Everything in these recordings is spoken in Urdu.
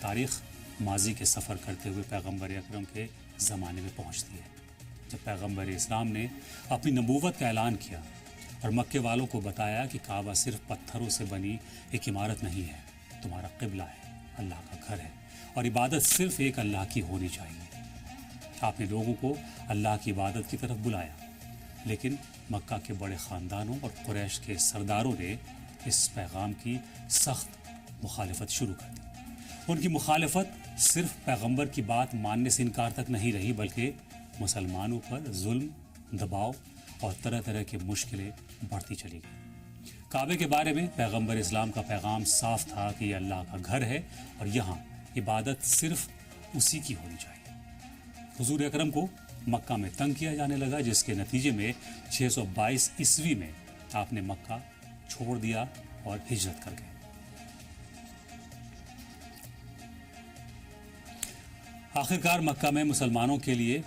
تاریخ ماضی کے سفر کرتے ہوئے پیغمبر اکرم کے زمانے میں پہنچتی ہے، جب پیغمبر اسلام نے اپنی نبوت کا اعلان کیا اور مکے والوں کو بتایا کہ کعبہ صرف پتھروں سے بنی ایک عمارت نہیں ہے، تمہارا قبلہ ہے، اللہ کا گھر ہے، اور عبادت صرف ایک اللہ کی ہونی چاہیے۔ آپ نے لوگوں کو اللہ کی عبادت کی طرف بلایا، لیکن مکہ کے بڑے خاندانوں اور قریش کے سرداروں نے اس پیغام کی سخت مخالفت شروع کر دی۔ ان کی مخالفت صرف پیغمبر کی بات ماننے سے انکار تک نہیں رہی، بلکہ مسلمانوں پر ظلم، دباؤ اور طرح طرح کی مشکلیں بڑھتی چلی گئی۔ کعبے کے بارے میں پیغمبر اسلام کا پیغام صاف تھا کہ یہ اللہ کا گھر ہے اور یہاں عبادت صرف اسی کی ہونی چاہیے۔ حضور اکرم کو مکہ میں تنگ کیا جانے لگا، جس کے نتیجے میں 622 عیسوی میں آپ نے مکہ چھوڑ دیا اور ہجرت کر گئے۔ آخرکار مکہ میں مسلمانوں کے لیے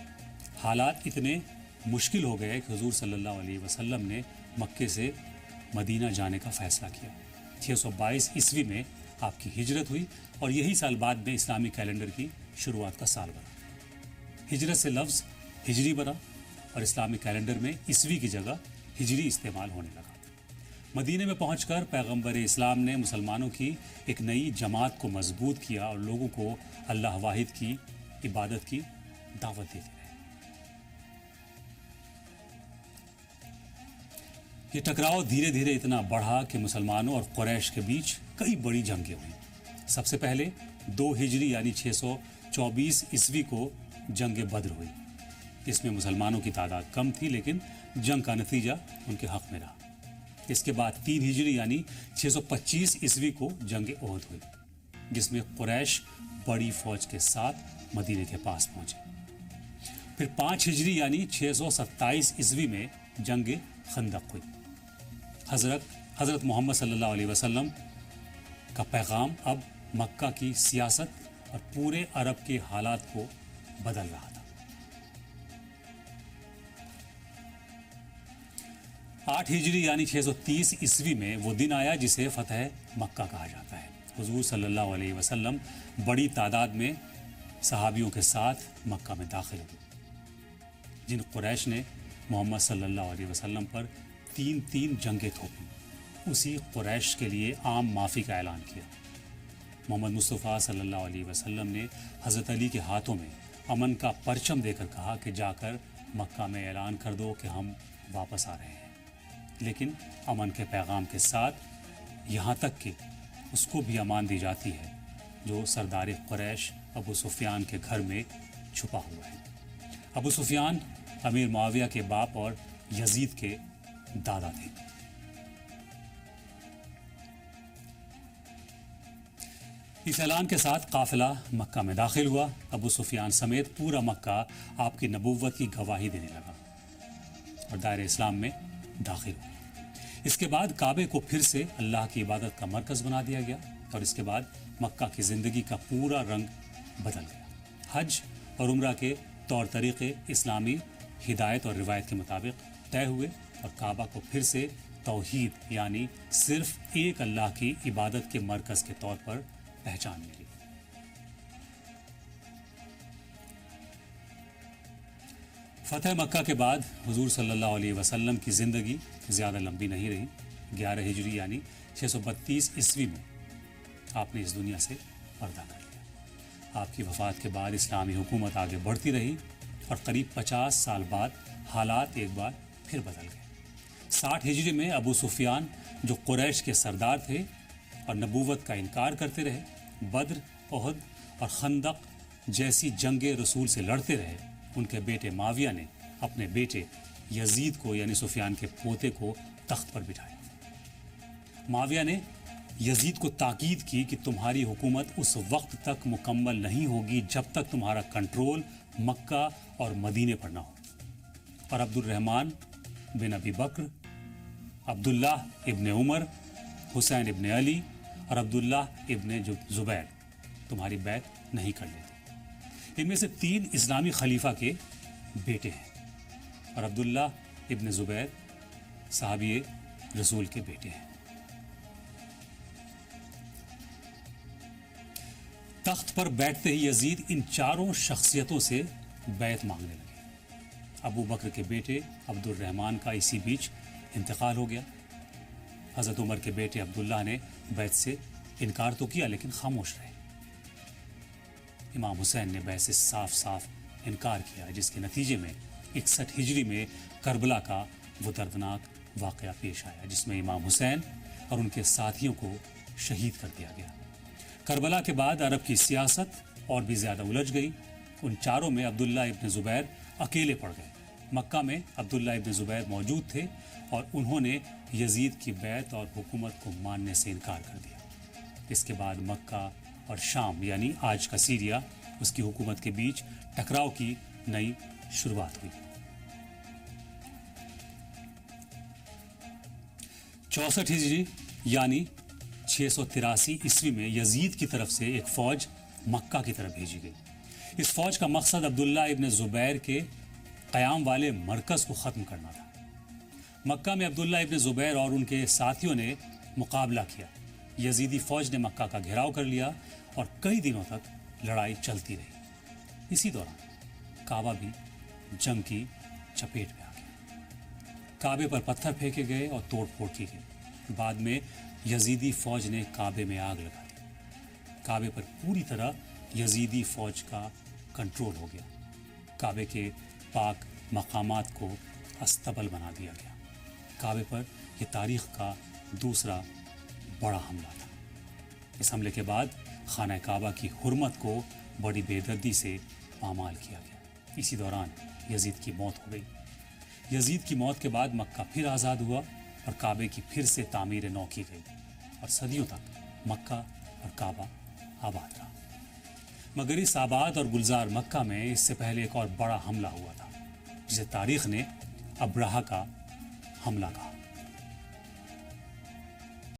حالات اتنے مشکل ہو گئے کہ حضور صلی اللہ علیہ وسلم نے مکے سے مدینہ جانے کا فیصلہ کیا۔ 622 عیسوی میں آپ کی ہجرت ہوئی اور یہی سال بعد میں اسلامی کیلنڈر کی شروعات کا سال بنا۔ ہجرت سے لفظ ہجری بنا اور اسلامی کیلنڈر میں عیسوی کی جگہ ہجری استعمال ہونے لگا۔ مدینہ میں پہنچ کر پیغمبر اسلام نے مسلمانوں کی ایک نئی جماعت کو مضبوط کیا اور لوگوں کو اللہ واحد کی عبادت کی دعوت دیتے رہے۔ یہ ٹکراؤ دھیرے دھیرے اتنا بڑھا کہ مسلمانوں اور قریش کے بیچ کئی بڑی جنگیں ہوئیں۔ سب سے پہلے 2 ہجری یعنی 624 عیسوی کو جنگ بدر ہوئی۔ اس میں مسلمانوں کی تعداد کم تھی، لیکن جنگ کا نتیجہ ان کے حق میں رہا۔ اس کے بعد 3 ہجری یعنی 625 عیسوی کو جنگ احد ہوئی، جس میں قریش بڑی فوج کے ساتھ مدینے کے پاس پہنچے۔ پھر 5 ہجری یعنی 627 عیسوی میں جنگ خندق ہوئی۔ حضرت محمد صلی اللہ علیہ وسلم کا پیغام اب مکہ کی سیاست اور پورے عرب کے حالات کو بدل رہا تھا۔ 8 ہجری یعنی 630 عیسوی میں وہ دن آیا جسے فتح مکہ کہا جاتا ہے۔ حضور صلی اللہ علیہ وسلم بڑی تعداد میں صحابیوں کے ساتھ مکہ میں داخل ہوئے۔ جن قریش نے محمد صلی اللہ علیہ وسلم پر 3 جنگیں تھوپیں، اسی قریش کے لیے عام معافی کا اعلان کیا۔ محمد مصطفیٰ صلی اللہ علیہ وسلم نے حضرت علی کے ہاتھوں میں امن کا پرچم دے کر کہا کہ جا کر مکہ میں اعلان کر دو کہ ہم واپس آ رہے ہیں، لیکن امن کے پیغام کے ساتھ یہاں تک کہ اس کو بھی امان دی جاتی ہے جو سردار قریش ابو سفیان کے گھر میں چھپا ہوا ہے۔ ابو سفیان امیر معاویہ کے باپ اور یزید کے دادا تھے۔ اس اعلان کے ساتھ قافلہ مکہ میں داخل ہوا۔ ابو سفیان سمیت پورا مکہ آپ کی نبوت کی گواہی دینے لگا اور دائرہ اسلام میں داخل ہوا۔ اس کے بعد کعبے کو پھر سے اللہ کی عبادت کا مرکز بنا دیا گیا اور اس کے بعد مکہ کی زندگی کا پورا رنگ بدل گیا۔ حج اور عمرہ کے طور طریقے اسلامی ہدایت اور روایت کے مطابق طے ہوئے اور کعبہ کو پھر سے توحید یعنی صرف ایک اللہ کی عبادت کے مرکز کے طور پر پہچان ملی۔ فتح مکہ کے بعد حضور صلی اللہ علیہ وسلم کی زندگی زیادہ لمبی نہیں رہی۔ 11 ہجری یعنی 632 عیسوی میں آپ نے اس دنیا سے پردہ کر لیا۔ آپ کی وفات کے بعد اسلامی حکومت آگے بڑھتی رہی اور قریب 50 سال بعد حالات ایک بار پھر بدل گئے۔ 60 ہجری میں ابو سفیان جو قریش کے سردار تھے اور نبوت کا انکار کرتے رہے، بدر، احد اور خندق جیسی جنگ رسول سے لڑتے رہے، ان کے بیٹے معاویہ نے اپنے بیٹے یزید کو یعنی سفیان کے پوتے کو تخت پر بٹھایا۔ معاویہ نے یزید کو تاکید کی کہ تمہاری حکومت اس وقت تک مکمل نہیں ہوگی جب تک تمہارا کنٹرول مکہ اور مدینے پر نہ ہو، اور عبد الرحمن بن ابی بکر، عبداللہ ابن عمر، حسین ابن علی اور عبداللہ ابن زبیر تمہاری بیعت نہیں کر لیتے۔ ان میں سے 3 اسلامی خلیفہ کے بیٹے ہیں اور عبداللہ ابن زبیر صحابی رسول کے بیٹے ہیں۔ تخت پر بیٹھتے ہی یزید ان چاروں شخصیتوں سے بیعت مانگنے لگے۔ ابو بکر کے بیٹے عبد الرحمن کا اسی بیچ انتقال ہو گیا۔ حضرت عمر کے بیٹے عبداللہ نے بیعت سے انکار تو کیا لیکن خاموش رہے۔ امام حسین نے بیعت سے صاف صاف انکار کیا، جس کے نتیجے میں 61 ہجری میں کربلا کا وہ دردناک واقعہ پیش آیا جس میں امام حسین اور ان کے ساتھیوں کو شہید کر دیا گیا۔ کربلا کے بعد عرب کی سیاست اور بھی زیادہ الجھ گئی۔ ان چاروں میں عبداللہ ابن زبیر اکیلے پڑ گئے۔ مکہ میں عبداللہ ابن زبیر موجود تھے اور انہوں نے یزید کی بیعت اور حکومت کو ماننے سے انکار کر دیا۔ اس کے بعد مکہ اور شام یعنی آج کا سیریا اس کی حکومت کے بیچ ٹکراؤ کی نئی شروعات ہوئی۔ 64 ہجری یعنی 683 عیسوی میں یزید کی طرف سے ایک فوج مکہ کی طرف بھیجی گئی۔ اس فوج کا مقصد عبداللہ ابن زبیر کے قیام والے مرکز کو ختم کرنا تھا۔ مکہ میں عبداللہ ابن زبیر اور ان کے ساتھیوں نے مقابلہ کیا۔ یزیدی فوج نے مکہ کا گھیراؤ کر لیا اور کئی دنوں تک لڑائی چلتی رہی۔ اسی دوران کعبہ بھی جنگ کی چپیٹ میں آ گیا۔ کعبے پر پتھر پھینکے گئے اور توڑ پھوڑ کی گئی۔ بعد میں یزیدی فوج نے کعبے میں آگ لگا دی۔ کعبے پر پوری طرح یزیدی فوج کا کنٹرول ہو گیا۔ کعبے کے پاک مقامات کو استبل بنا دیا گیا۔ کعبے پر یہ تاریخ کا دوسرا بڑا حملہ تھا۔ اس حملے کے بعد خانہ کعبہ کی حرمت کو بڑی بے دردی سے پامال کیا گیا۔ اسی دوران یزید کی موت ہو گئی۔ یزید کی موت کے بعد مکہ پھر آزاد ہوا اور کعبے کی پھر سے تعمیر نو کی گئی اور صدیوں تک مکہ اور کعبہ آباد رہا۔ مگر اس آباد اور گلزار مکہ میں اس سے پہلے ایک اور بڑا حملہ ہوا تھا جسے تاریخ نے ابرہہ کا حملہ کہا۔